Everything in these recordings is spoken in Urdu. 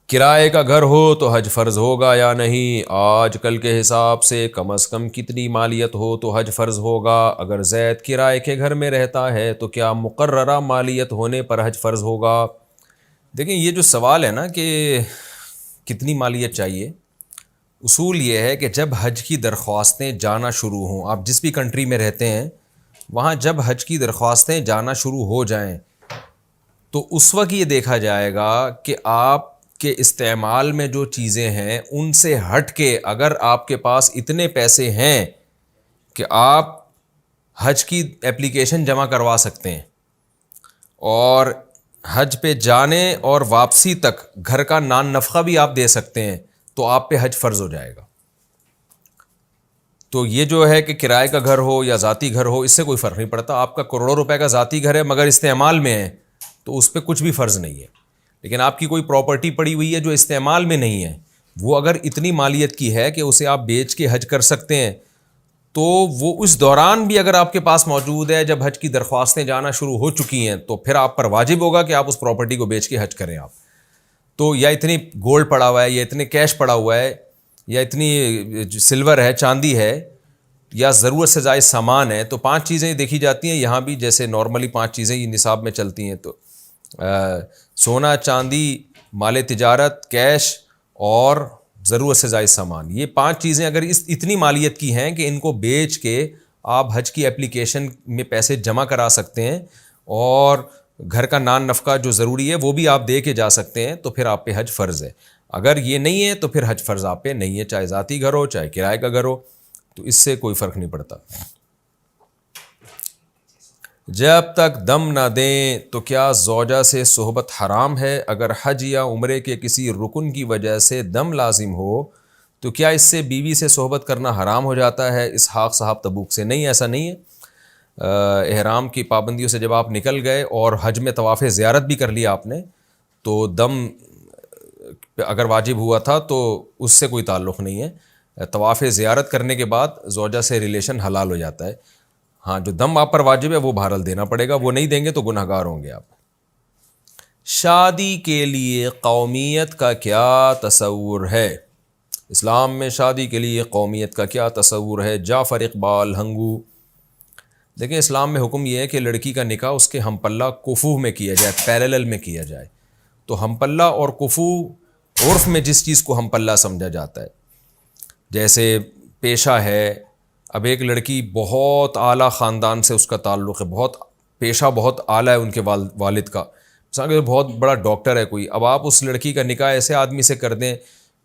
کرائے کا گھر ہو تو حج فرض ہوگا یا نہیں؟ آج کل کے حساب سے کم از کم کتنی مالیت ہو تو حج فرض ہوگا؟ اگر زید کرائے کے گھر میں رہتا ہے تو کیا مقررہ مالیت ہونے پر حج فرض ہوگا؟ دیکھیں یہ جو سوال ہے نا کہ کتنی مالیت چاہیے، اصول یہ ہے کہ جب حج کی درخواستیں جانا شروع ہوں، آپ جس بھی کنٹری میں رہتے ہیں وہاں جب حج کی درخواستیں جانا شروع ہو جائیں تو اس وقت یہ دیکھا جائے گا کہ آپ کے استعمال میں جو چیزیں ہیں ان سے ہٹ کے اگر آپ کے پاس اتنے پیسے ہیں کہ آپ حج کی اپلیکیشن جمع کروا سکتے ہیں اور حج پہ جانے اور واپسی تک گھر کا نان نفقہ بھی آپ دے سکتے ہیں تو آپ پہ حج فرض ہو جائے گا۔ تو یہ جو ہے کہ کرائے کا گھر ہو یا ذاتی گھر ہو اس سے کوئی فرق نہیں پڑتا، آپ کا کروڑوں روپے کا ذاتی گھر ہے مگر استعمال میں ہے تو اس پہ کچھ بھی فرض نہیں ہے، لیکن آپ کی کوئی پراپرٹی پڑی ہوئی ہے جو استعمال میں نہیں ہے، وہ اگر اتنی مالیت کی ہے کہ اسے آپ بیچ کے حج کر سکتے ہیں تو وہ اس دوران بھی اگر آپ کے پاس موجود ہے جب حج کی درخواستیں جانا شروع ہو چکی ہیں تو پھر آپ پر واجب ہوگا کہ آپ اس پراپرٹی کو بیچ کے حج کریں۔ آپ تو یا اتنی گولڈ پڑا ہوا ہے یا اتنے کیش پڑا ہوا ہے یا اتنی سلور ہے، چاندی ہے یا ضرورت سے زائد سامان ہے، تو 5 چیزیں دیکھی جاتی ہیں یہاں بھی، جیسے نارملی 5 چیزیں یہ نصاب میں چلتی ہیں، تو سونا، چاندی، مال تجارت، کیش اور ضرورت سے زائد سامان، یہ 5 چیزیں اگر اتنی مالیت کی ہیں کہ ان کو بیچ کے آپ حج کی اپلیکیشن میں پیسے جمع کرا سکتے ہیں اور گھر کا نان نفقہ جو ضروری ہے وہ بھی آپ دے کے جا سکتے ہیں تو پھر آپ پہ حج فرض ہے۔ اگر یہ نہیں ہے تو پھر حج فرض آپ پہ نہیں ہے، چاہے ذاتی گھر ہو چاہے کرائے کا گھر ہو، تو اس سے کوئی فرق نہیں پڑتا۔ جب تک دم نہ دیں تو کیا زوجہ سے صحبت حرام ہے؟ اگر حج یا عمرے کے کسی رکن کی وجہ سے دم لازم ہو تو کیا اس سے بیوی سے صحبت کرنا حرام ہو جاتا ہے؟ اسحاق صاحب تبوک سے۔ نہیں، ایسا نہیں ہے۔ احرام کی پابندیوں سے جب آپ نکل گئے اور حج میں طواف زیارت بھی کر لیا آپ نے تو دم اگر واجب ہوا تھا تو اس سے کوئی تعلق نہیں ہے۔ طواف زیارت کرنے کے بعد زوجہ سے ریلیشن حلال ہو جاتا ہے۔ ہاں، جو دم آپ پر واجب ہے وہ بہرحال دینا پڑے گا، وہ نہیں دیں گے تو گناہ گار ہوں گے آپ۔ شادی کے لیے قومیت کا کیا تصور ہے؟ اسلام میں شادی کے لیے قومیت کا کیا تصور ہے؟ جعفر اقبال ہنگو۔ دیکھیں اسلام میں حکم یہ ہے کہ لڑکی کا نکاح اس کے ہم پلہ کفو میں کیا جائے، پیرالل میں کیا جائے۔ تو ہم پلہ اور کفو عرف میں جس چیز کو ہم پلہ سمجھا جاتا ہے، جیسے پیشہ ہے، اب ایک لڑکی بہت اعلیٰ خاندان سے اس کا تعلق ہے، بہت پیشہ بہت اعلیٰ ہے ان کے والد کا، مثلا کہ بہت بڑا ڈاکٹر ہے کوئی، اب آپ اس لڑکی کا نکاح ایسے آدمی سے کر دیں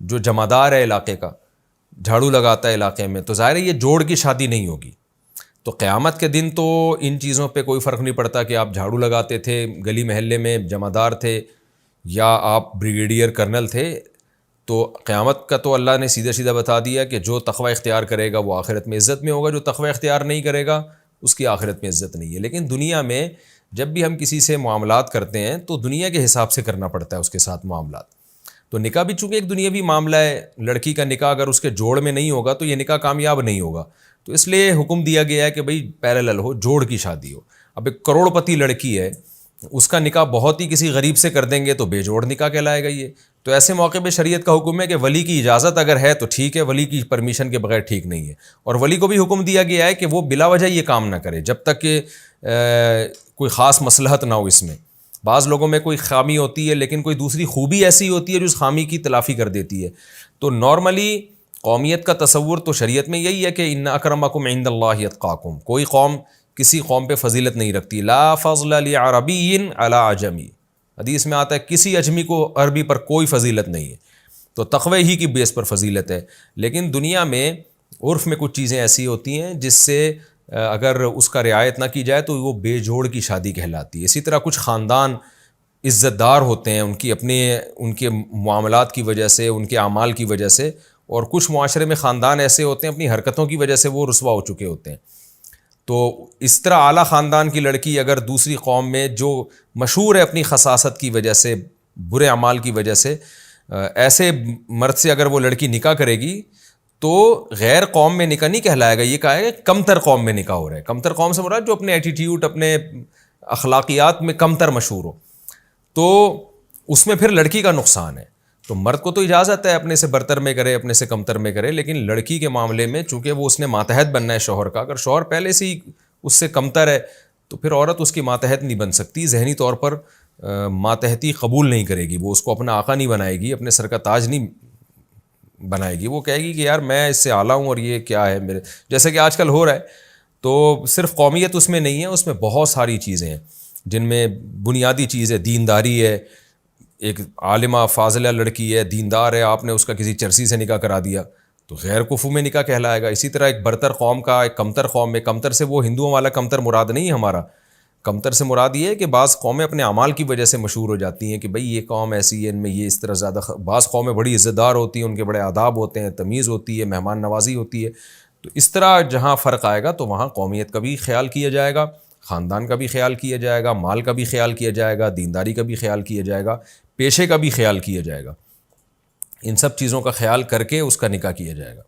جو جمعدار ہے علاقے کا، جھاڑو لگاتا ہے علاقے میں، تو ظاہر ہے یہ جوڑ کی شادی نہیں ہوگی۔ تو قیامت کے دن تو ان چیزوں پہ کوئی فرق نہیں پڑتا کہ آپ جھاڑو لگاتے تھے گلی محلے میں، جمعدار تھے یا آپ بریگیڈیئر کرنل تھے، تو قیامت کا تو اللہ نے سیدھا سیدھا بتا دیا کہ جو تقوی اختیار کرے گا وہ آخرت میں عزت میں ہوگا، جو تقوی اختیار نہیں کرے گا اس کی آخرت میں عزت نہیں ہے۔ لیکن دنیا میں جب بھی ہم کسی سے معاملات کرتے ہیں تو دنیا کے حساب سے کرنا پڑتا ہے اس کے ساتھ معاملات۔ تو نکاح بھی چونکہ ایک دنیاوی معاملہ ہے، لڑکی کا نکاح اگر اس کے جوڑ میں نہیں ہوگا تو یہ نکاح کامیاب نہیں ہوگا، تو اس لیے حکم دیا گیا ہے کہ بھئی پیرالل ہو، جوڑ کی شادی ہو۔ اب ایک کروڑ پتی لڑکی ہے، اس کا نکاح بہت ہی کسی غریب سے کر دیں گے تو بے جوڑ نکاح کہلائے گا یہ۔ تو ایسے موقع پہ شریعت کا حکم ہے کہ ولی کی اجازت اگر ہے تو ٹھیک ہے، ولی کی پرمیشن کے بغیر ٹھیک نہیں ہے، اور ولی کو بھی حکم دیا گیا ہے کہ وہ بلا وجہ یہ کام نہ کرے جب تک کہ کوئی خاص مصلحت نہ ہو اس میں۔ بعض لوگوں میں کوئی خامی ہوتی ہے لیکن کوئی دوسری خوبی ایسی ہوتی ہے جو اس خامی کی تلافی کر دیتی ہے۔ تو نارملی قومیت کا تصور تو شریعت میں یہی ہے کہ ان اکرمکم عند اللہ اتقاکم، کوئی قوم کسی قوم پہ فضیلت نہیں رکھتی، لا فضل لعربی علی عجمی، حدیث میں آتا ہے کسی اجمی کو عربی پر کوئی فضیلت نہیں ہے، تو تقوی ہی کی بیس پر فضیلت ہے۔ لیکن دنیا میں عرف میں کچھ چیزیں ایسی ہوتی ہیں جس سے اگر اس کا رعایت نہ کی جائے تو وہ بے جوڑ کی شادی کہلاتی ہے۔ اسی طرح کچھ خاندان عزت دار ہوتے ہیں ان کے معاملات کی وجہ سے، ان کے اعمال کی وجہ سے، اور کچھ معاشرے میں خاندان ایسے ہوتے ہیں اپنی حرکتوں کی وجہ سے وہ رسوا ہو چکے ہوتے ہیں۔ تو اس طرح اعلیٰ خاندان کی لڑکی اگر دوسری قوم میں جو مشہور ہے اپنی خساست کی وجہ سے، برے اعمال کی وجہ سے، ایسے مرد سے اگر وہ لڑکی نکاح کرے گی تو غیر قوم میں نکاح نہیں کہلائے گا، یہ کہا ہے کہ کم تر قوم میں نکاح ہو رہا ہے۔ کم تر قوم سے مراد جو اپنے ایٹیٹیوڈ، اپنے اخلاقیات میں کم تر مشہور ہو، تو اس میں پھر لڑکی کا نقصان ہے۔ تو مرد کو تو اجازت ہے اپنے سے برتر میں کرے, اپنے سے کمتر میں کرے, لیکن لڑکی کے معاملے میں چونکہ وہ اس نے ماتحت بننا ہے شوہر کا, اگر شوہر پہلے سے ہی اس سے کمتر ہے تو پھر عورت اس کی ماتحت نہیں بن سکتی, ذہنی طور پر ماتحتی قبول نہیں کرے گی, وہ اس کو اپنا آقا نہیں بنائے گی, اپنے سر کا تاج نہیں بنائے گی, وہ کہے گی کہ یار میں اس سے اعلیٰ ہوں اور یہ کیا ہے میرے, جیسے کہ آج کل ہو رہا ہے. تو صرف قومیت اس میں نہیں ہے, اس میں بہت ساری چیزیں ہیں جن میں بنیادی چیز ہے دینداری ہے. ایک عالمہ فاضلہ لڑکی ہے, دیندار ہے, آپ نے اس کا کسی چرسی سے نکاح کرا دیا تو غیر کفو میں نکاح کہلائے گا. اسی طرح ایک برتر قوم کا ایک کمتر قوم میں, کمتر سے وہ ہندوؤں والا کمتر مراد نہیں ہے ہمارا, کمتر سے مراد یہ ہے کہ بعض قومیں اپنے اعمال کی وجہ سے مشہور ہو جاتی ہیں کہ بھئی یہ قوم ایسی ہے, ان میں یہ اس طرح زیادہ, بعض قومیں بڑی عزت دار ہوتی ہیں, ان کے بڑے آداب ہوتے ہیں, تمیز ہوتی ہے, مہمان نوازی ہوتی ہے. تو اس طرح جہاں فرق آئے گا تو وہاں قومیت کا بھی خیال کیا جائے گا, خاندان کا بھی خیال کیا جائے گا, مال کا بھی خیال کیا جائے گا, دینداری کا بھی خیال کیا جائے گا, پیشے کا بھی خیال کیا جائے گا. ان سب چیزوں کا خیال کر کے اس کا نکاح کیا جائے گا.